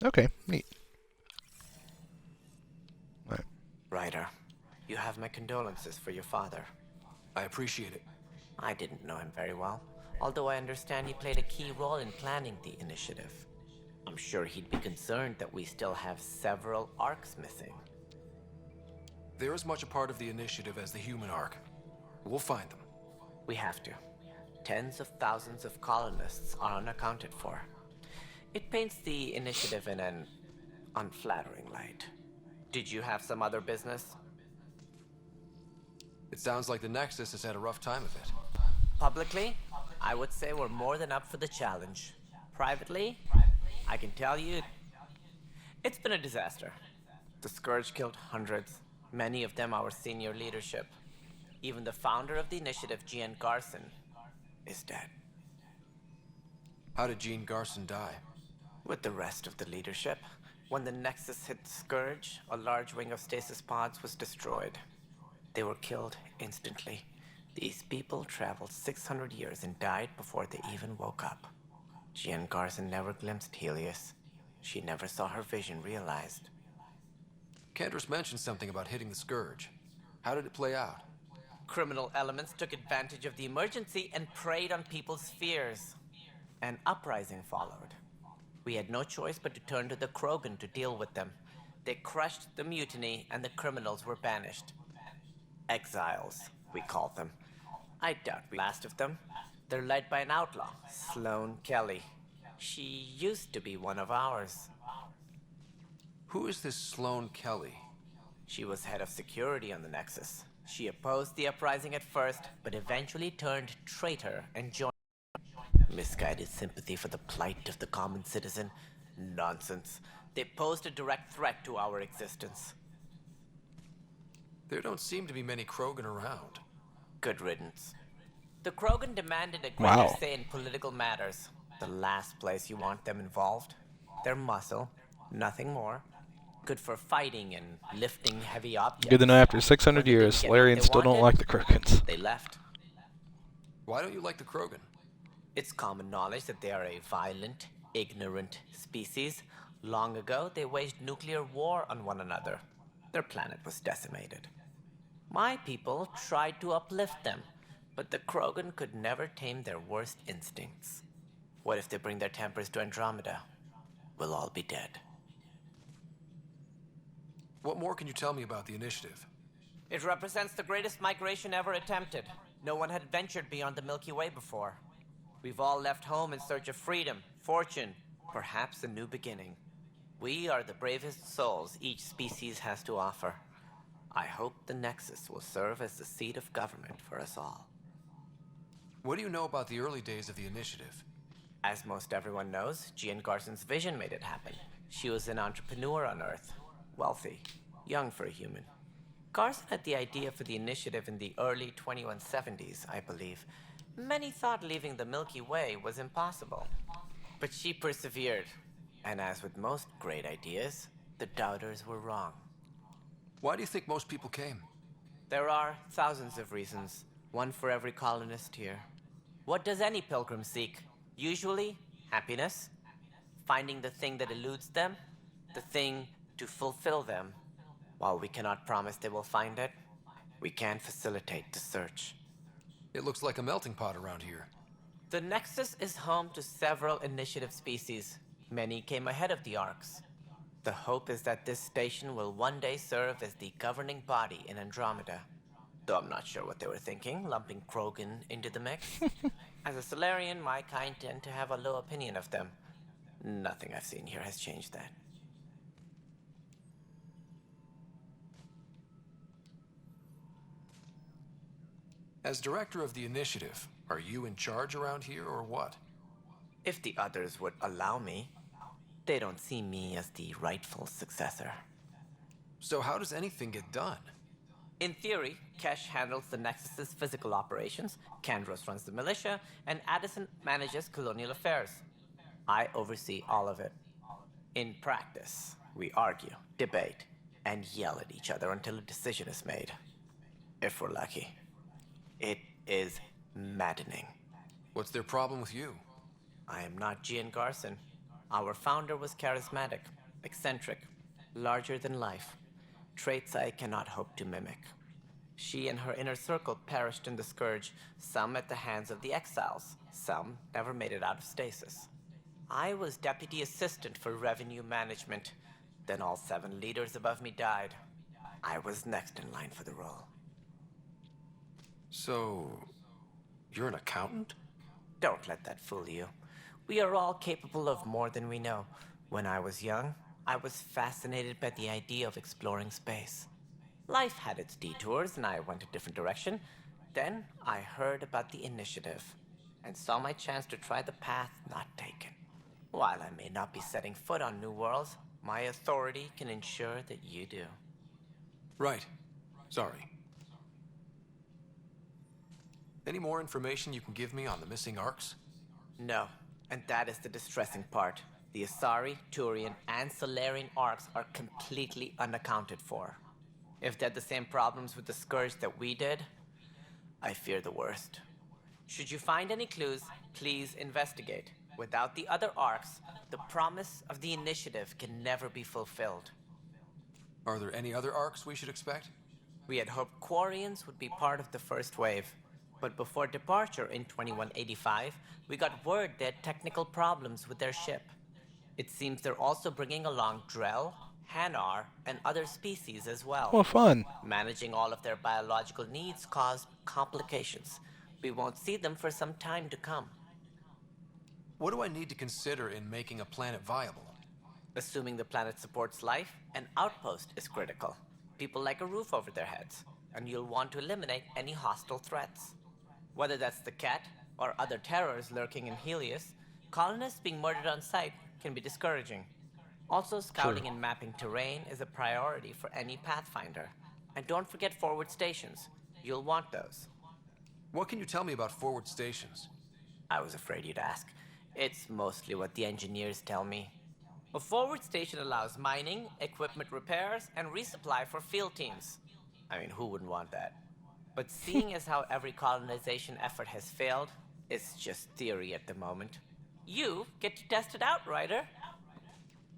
Okay, neat. Right. Ryder, you have my condolences for your father. I appreciate it. I didn't know him very well, although I understand he played a key role in planning the initiative. I'm sure he'd be concerned that we still have several arcs missing. They're as much a part of the initiative as the human arc. We'll find them. We have to. Tens of thousands of colonists are unaccounted for. It paints the initiative in an unflattering light. Did you have some other business? It sounds like the Nexus has had a rough time of it. Publicly, I would say we're more than up for the challenge. Privately, I can tell you, it's been a disaster. The Scourge killed hundreds, many of them our senior leadership. Even the founder of the initiative, Gian Garson, is dead. How did Jean Garson die? With the rest of the leadership, when the Nexus hit the Scourge, a large wing of stasis pods was destroyed. They were killed instantly. These people traveled 600 years and died before they even woke up. Jean Garson never glimpsed Helios. She never saw her vision realized. Candace mentioned something about hitting the Scourge. How did it play out? Criminal elements took advantage of the emergency and preyed on people's fears. An uprising followed. We had no choice but to turn to the Krogan to deal with them. They crushed the mutiny and the criminals were banished. Exiles, we called them. I doubt we last of them. They're led by an outlaw, Sloane Kelly. She used to be one of ours. Who is this Sloane Kelly? She was head of security on the Nexus. She opposed the uprising at first, but eventually turned traitor and joined. Misguided sympathy for the plight of the common citizen? Nonsense. They posed a direct threat to our existence. There don't seem to be many Krogan around. Good riddance. The Krogan demanded a greater Wow. say in political matters. The last place you want them involved. Their muscle, nothing more. Good for fighting and lifting heavy objects. Good to know after 600 When they didn't years, get what Larians they still don't wanted, like the Krokans. They left. Why don't you like the Krogan? It's common knowledge that they are a violent, ignorant species. Long ago, they waged nuclear war on one another. Their planet was decimated. My people tried to uplift them, but the Krogan could never tame their worst instincts. What if they bring their tempers to Andromeda? We'll all be dead. What more can you tell me about the initiative? It represents the greatest migration ever attempted. No one had ventured beyond the Milky Way before. We've all left home in search of freedom, fortune, perhaps a new beginning. We are the bravest souls each species has to offer. I hope the Nexus will serve as the seat of government for us all. What do you know about the early days of the initiative? As most everyone knows, Jean Garson's vision made it happen. She was an entrepreneur on Earth, wealthy, young for a human. Garson had the idea for the initiative in the early 2170s, I believe. Many thought leaving the Milky Way was impossible. But she persevered. And as with most great ideas, the doubters were wrong. Why do you think most people came? There are thousands of reasons, one for every colonist here. What does any pilgrim seek? Usually, happiness, finding the thing that eludes them, the thing to fulfill them. While we cannot promise they will find it, we can facilitate the search. It looks like a melting pot around here. The Nexus is home to several initiative species. Many came ahead of the Arcs. The hope is that this station will one day serve as the governing body in Andromeda. Though I'm not sure what they were thinking, lumping Krogan into the mix. As a Solarian, my kind tend to have a low opinion of them. Nothing I've seen here has changed that. As director of the initiative, are you in charge around here or what? If the others would allow me, they don't see me as the rightful successor. So how does anything get done? In theory, Kesh handles the Nexus's physical operations, Kandros runs the militia, and Addison manages colonial affairs. I oversee all of it. In practice, we argue, debate, and yell at each other until a decision is made. If we're lucky. It is maddening. What's their problem with you? I am not Gian Garson. Our founder was charismatic, eccentric, larger than life, traits I cannot hope to mimic. She and her inner circle perished in the scourge, some at the hands of the exiles, some never made it out of stasis. I was deputy assistant for revenue management. Then all 7 leaders above me died. I was next in line for the role. So, you're an accountant? Don't let that fool you. We are all capable of more than we know. When I was young, I was fascinated by the idea of exploring space. Life had its detours, and I went a different direction. Then I heard about the initiative, and saw my chance to try the path not taken. While I may not be setting foot on new worlds, my authority can ensure that you do. Right. Sorry. Any more information you can give me on the missing arcs? No, and that is the distressing part. The Asari, Turian, and Solarian arcs are completely unaccounted for. If they had the same problems with the Scourge that we did, I fear the worst. Should you find any clues, please investigate. Without the other arcs, the promise of the initiative can never be fulfilled. Are there any other arcs we should expect? We had hoped Quarians would be part of the first wave, but before departure in 2185, we got word they had technical problems with their ship. It seems they're also bringing along Drell, Hanar, and other species as well. Oh, fun. Managing all of their biological needs caused complications. We won't see them for some time to come. What do I need to consider in making a planet viable? Assuming the planet supports life, an outpost is critical. People like a roof over their heads, and you'll want to eliminate any hostile threats. Whether that's the cat or other terrors lurking in Helios, colonists being murdered on sight can be discouraging. Also, scouting and mapping terrain is a priority for any Pathfinder. And don't forget forward stations. You'll want those. What can you tell me about forward stations? I was afraid you'd ask. It's mostly what the engineers tell me. A forward station allows mining, equipment repairs, and resupply for field teams. I mean, who wouldn't want that? But seeing as how every colonization effort has failed, it's just theory at the moment. You get to test it out, Ryder.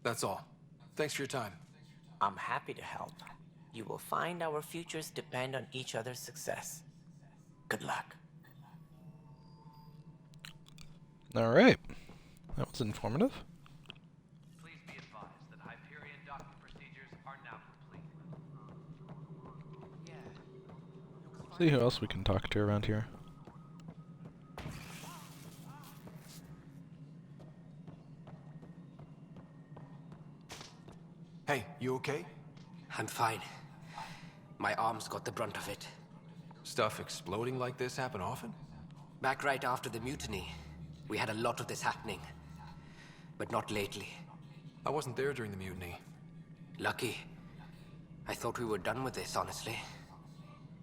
That's all. Thanks for your time. I'm happy to help. You will find our futures depend on each other's success. Good luck. All right. That was informative. Please be advised that Hyperion docking procedures are now complete. See who else we can talk to around here. Hey, you okay? I'm fine. My arms got the brunt of it. Stuff exploding like this happen often? Back right after the mutiny, we had a lot of this happening. But not lately. I wasn't there during the mutiny. Lucky. I thought we were done with this, honestly.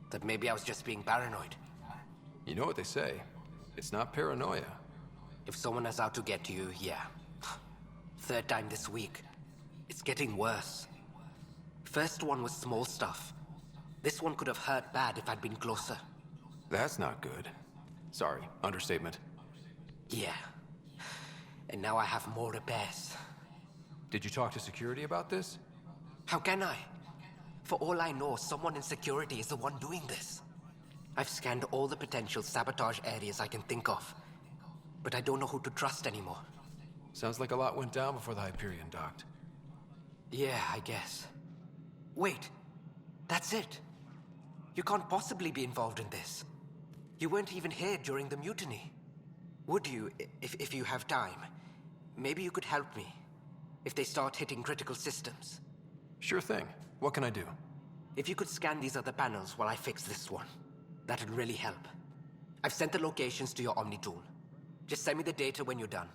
That maybe I was just being paranoid. You know what they say. It's not paranoia. If someone is out to get you, yeah. 3rd time this week. It's getting worse. First one was small stuff. This one could have hurt bad if I'd been closer. That's not good. Sorry, understatement. Yeah. And now I have more repairs. Did you talk to security about this? How can I? For all I know, someone in security is the one doing this. I've scanned all the potential sabotage areas I can think of. But I don't know who to trust anymore. Sounds like a lot went down before the Hyperion docked. Yeah, I guess. Wait. That's it. You can't possibly be involved in this. You weren't even here during the mutiny. Would you, if you have time? Maybe you could help me. If they start hitting critical systems. Sure thing. What can I do? If you could scan these other panels while I fix this one, that'd really help. I've sent the locations to your Omni tool. Just send me the data when you're done.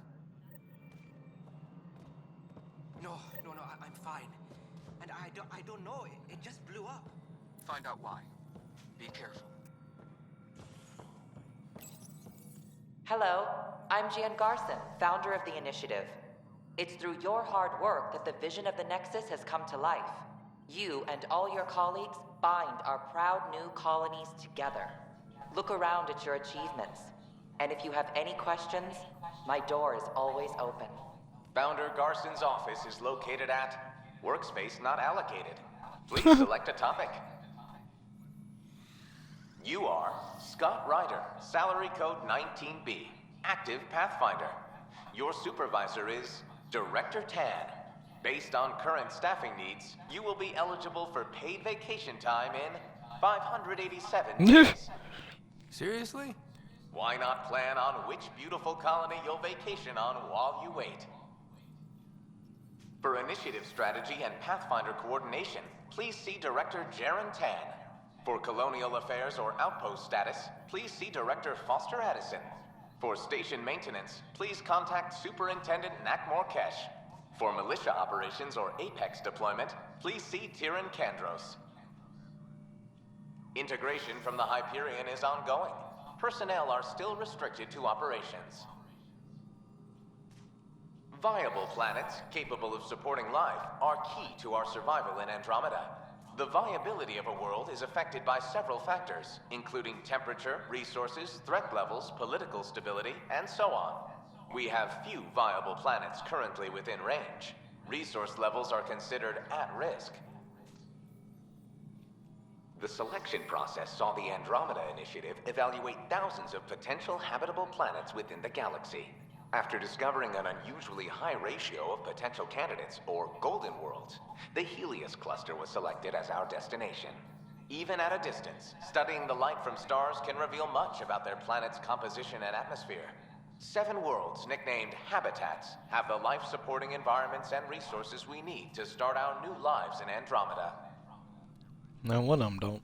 No, I'm fine. And I don't know, it just blew up. Find out why. Be careful. Hello, I'm Jan Garson, founder of the Initiative. It's through your hard work that the vision of the Nexus has come to life. You and all your colleagues bind our proud new colonies together. Look around at your achievements. And if you have any questions, my door is always open. Founder Garson's office is located at Workspace Not Allocated. Please select a topic. You are Scott Ryder, salary code 19B, active Pathfinder. Your supervisor is Director Tan. Based on current staffing needs, you will be eligible for paid vacation time in 587 days. Seriously? Why not plan on which beautiful colony you'll vacation on while you wait? For initiative strategy and Pathfinder coordination, please see Director Jaren Tan. For colonial affairs or outpost status, please see Director Foster Addison. For station maintenance, please contact Superintendent Nakmor Kesh. For militia operations or Apex deployment, please see Tyran Kandros. Integration from the Hyperion is ongoing. Personnel are still restricted to operations. Viable planets capable of supporting life are key to our survival in Andromeda. The viability of a world is affected by several factors, including temperature, resources, threat levels, political stability, and so on. We have few viable planets currently within range. Resource levels are considered at risk. The selection process saw the Andromeda Initiative evaluate thousands of potential habitable planets within the galaxy. After discovering an unusually high ratio of potential candidates, or golden worlds, the Helios cluster was selected as our destination. Even at a distance, studying the light from stars can reveal much about their planet's composition and atmosphere. 7 worlds, nicknamed habitats, have the life-supporting environments and resources we need to start our new lives in Andromeda. No, one of them don't.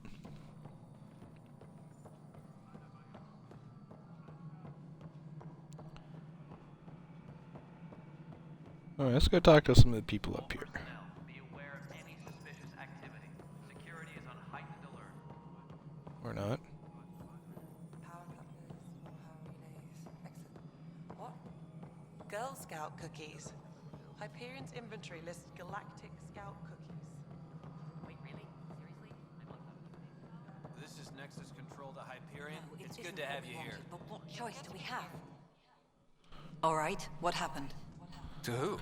Alright, let's go talk to some of the people up here. Personnel, be aware of any suspicious activity. Security is on heightened alert. Or not. Power couplers, power relays, excellent. What? Girl Scout cookies. Hyperion's inventory lists galactic scout cookies. Wait, really? Seriously? I want them. This is Nexus Control to Hyperion. It's good to have you here. But what choice do we have? All right, what happened? To who?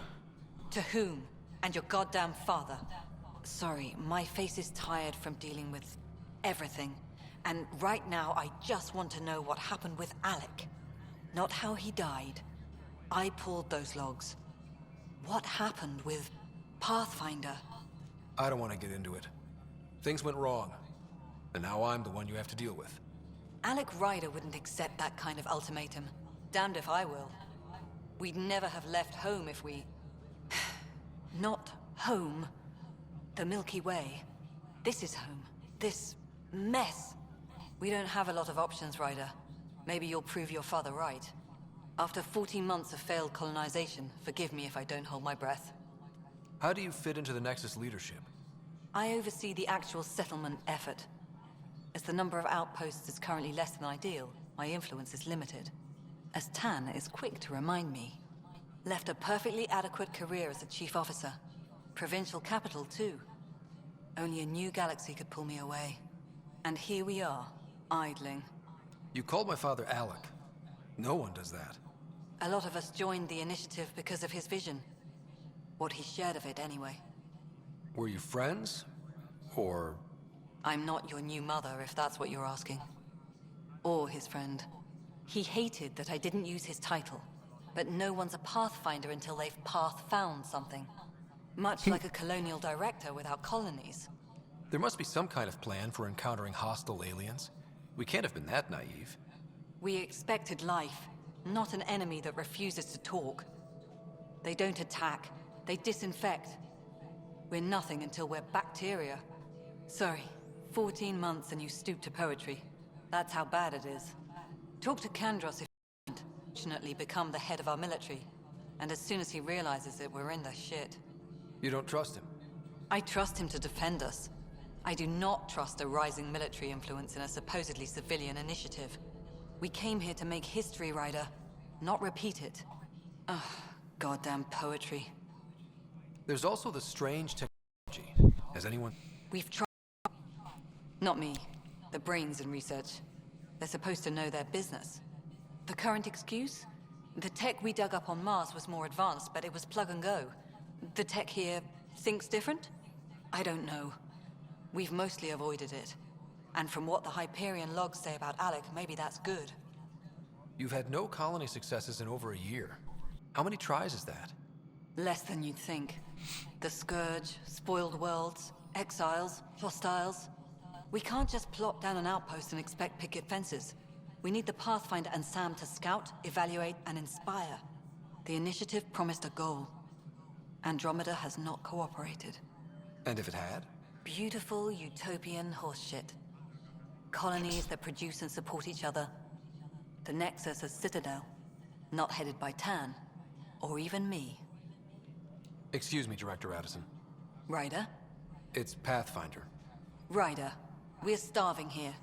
To whom? And your goddamn father. Sorry, my face is tired from dealing with everything. And right now, I just want to know what happened with Alec. Not how he died. I pulled those logs. What happened with Pathfinder? I don't want to get into it. Things went wrong. And now I'm the one you have to deal with. Alec Ryder wouldn't accept that kind of ultimatum. Damned if I will. We'd never have left home if we... Not home. The Milky Way. This is home. This mess. We don't have a lot of options, Ryder. Maybe you'll prove your father right. After 14 months of failed colonization, forgive me if I don't hold my breath. How do you fit into the Nexus leadership? I oversee the actual settlement effort. As the number of outposts is currently less than ideal, my influence is limited. As Tan is quick to remind me. Left a perfectly adequate career as a chief officer. Provincial capital, too. Only a new galaxy could pull me away. And here we are, idling. You called my father Alec. No one does that. A lot of us joined the initiative because of his vision. What he shared of it, anyway. Were you friends? Or... I'm not your new mother, if that's what you're asking. Or his friend. He hated that I didn't use his title. But no one's a Pathfinder until they've path-found something. Much like a colonial director without colonies. There must be some kind of plan for encountering hostile aliens. We can't have been that naive. We expected life, not an enemy that refuses to talk. They don't attack, they disinfect. We're nothing until we're bacteria. Sorry, 14 months and you stoop to poetry. That's how bad it is. Talk to Kandros if you fortunately become the head of our military. And as soon as he realizes it, we're in the shit. You don't trust him? I trust him to defend us. I do not trust a rising military influence in a supposedly civilian initiative. We came here to make history, Ryder, not repeat it. Ugh, goddamn poetry. There's also the strange technology. Has anyone... We've tried... Not me. The brains in research. They're supposed to know their business. The current excuse? The tech we dug up on Mars was more advanced, but it was plug and go. The tech here thinks different? I don't know. We've mostly avoided it. And from what the Hyperion logs say about Alec, maybe that's good. You've had no colony successes in over a year. How many tries is that? Less than you'd think. The Scourge, spoiled worlds, exiles, hostiles. We can't just plop down an outpost and expect picket fences. We need the Pathfinder and Sam to scout, evaluate, and inspire. The initiative promised a goal. Andromeda has not cooperated. And if it had? Beautiful utopian horseshit. Colonies that produce and support each other. The Nexus as Citadel, not headed by Tan, or even me. Excuse me, Director Addison. Ryder? It's Pathfinder. Ryder, we're starving here.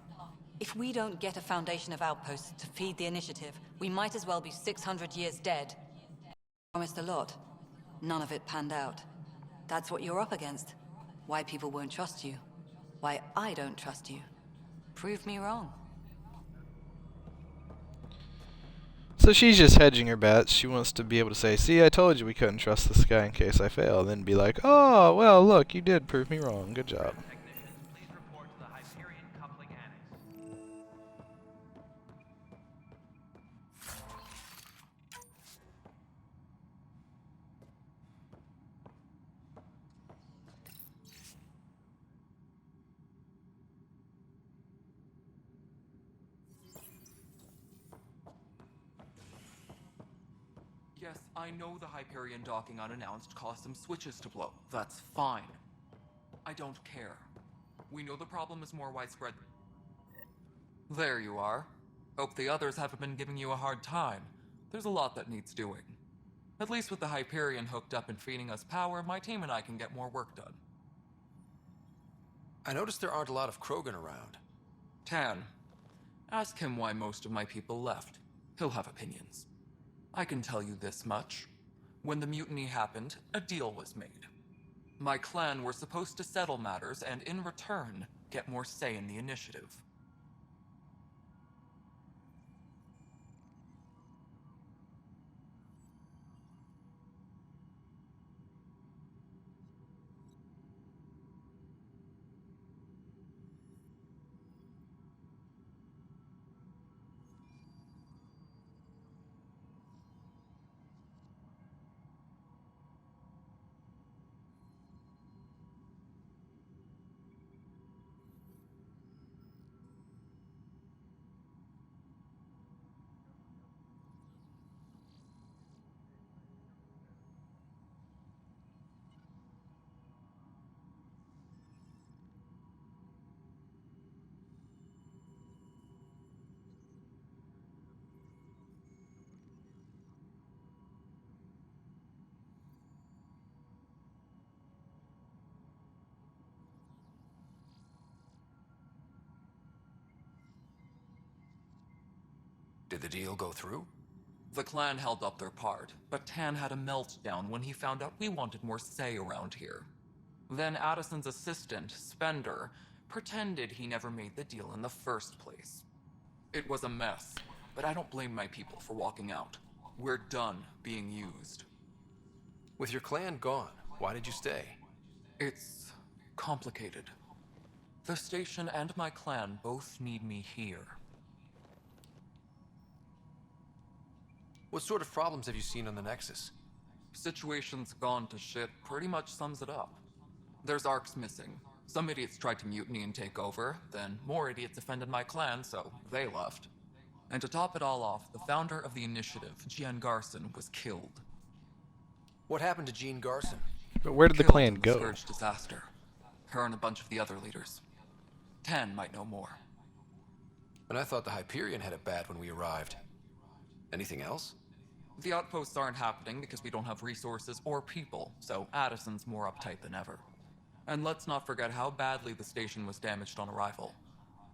If we don't get a foundation of outposts to feed the initiative, we might as well be 600 years dead. Promised a lot. None of it panned out. That's what you're up against. Why people won't trust you. Why I don't trust you. Prove me wrong. So she's just hedging her bets. She wants to be able to say, see, I told you we couldn't trust this guy in case I fail. Then be like, oh, well, look, you did prove me wrong. Good job. Technicians, please report to the Hyperion coupling annex. Yes, I know the Hyperion docking unannounced caused some switches to blow. That's fine. I don't care. We know the problem is more widespread. There you are. Hope the others haven't been giving you a hard time. There's a lot that needs doing. At least with the Hyperion hooked up and feeding us power, my team and I can get more work done. I noticed there aren't a lot of Krogan around. Tan, ask him why most of my people left. He'll have opinions. I can tell you this much. When the mutiny happened, a deal was made. My clan were supposed to settle matters and, in return, get more say in the initiative. Did the deal go through? The clan held up their part, but Tan had a meltdown when he found out we wanted more say around here. Then Addison's assistant, Spender, pretended he never made the deal in the first place. It was a mess, but I don't blame my people for walking out. We're done being used. With your clan gone, why did you stay? It's complicated. The station and my clan both need me here. What sort of problems have you seen on the Nexus? Situation's gone to shit pretty much sums it up. There's arcs missing. Some idiots tried to mutiny and take over, then more idiots offended my clan, so they left. And to top it all off, the founder of the initiative, Gian Garson, was killed. What happened to Jean Garson? But where did the Killed clan in go? Scourge disaster. Her and a bunch of the other leaders. Tan might know more. And I thought the Hyperion had it bad when we arrived. Anything else? The outposts aren't happening because we don't have resources or people, so Addison's more uptight than ever. And let's not forget how badly the station was damaged on arrival.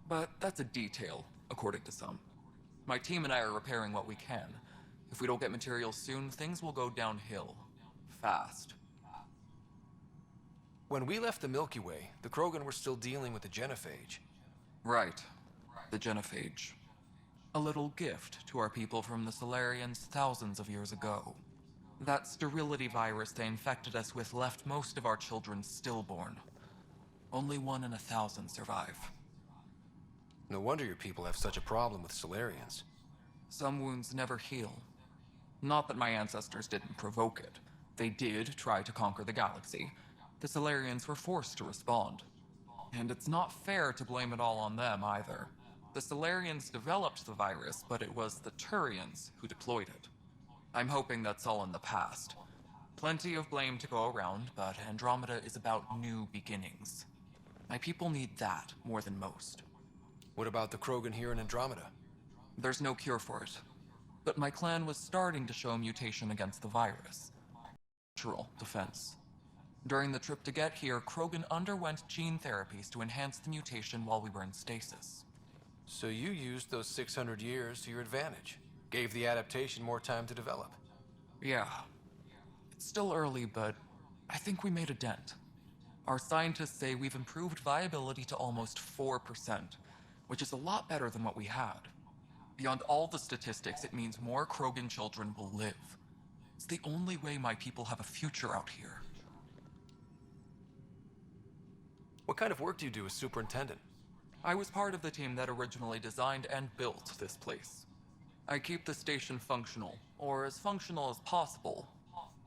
But that's a detail, according to some. My team and I are repairing what we can. If we don't get materials soon, things will go downhill. Fast. When we left the Milky Way, the Krogan were still dealing with the genophage. Right. The genophage. A little gift to our people from the Solarians thousands of years ago. That sterility virus they infected us with left most of our children stillborn. Only 1 in 1,000 survive. No wonder your people have such a problem with Solarians. Some wounds never heal. Not that my ancestors didn't provoke it. They did try to conquer the galaxy. The Solarians were forced to respond. And it's not fair to blame it all on them either. The Solarians developed the virus, but it was the Turians who deployed it. I'm hoping that's all in the past. Plenty of blame to go around, but Andromeda is about new beginnings. My people need that more than most. What about the Krogan here in Andromeda? There's no cure for it. But my clan was starting to show mutation against the virus. Natural defense. During the trip to get here, Krogan underwent gene therapies to enhance the mutation while we were in stasis. So you used those 600 years to your advantage. Gave the adaptation more time to develop. Yeah. It's still early, but I think we made a dent. Our scientists say we've improved viability to almost 4%, which is a lot better than what we had. Beyond all the statistics, it means more Krogan children will live. It's the only way my people have a future out here. What kind of work do you do as superintendent? I was part of the team that originally designed and built this place. I keep the station functional, or as functional as possible,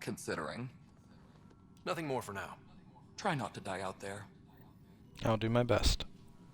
considering. Nothing more for now. Try not to die out there. I'll do my best.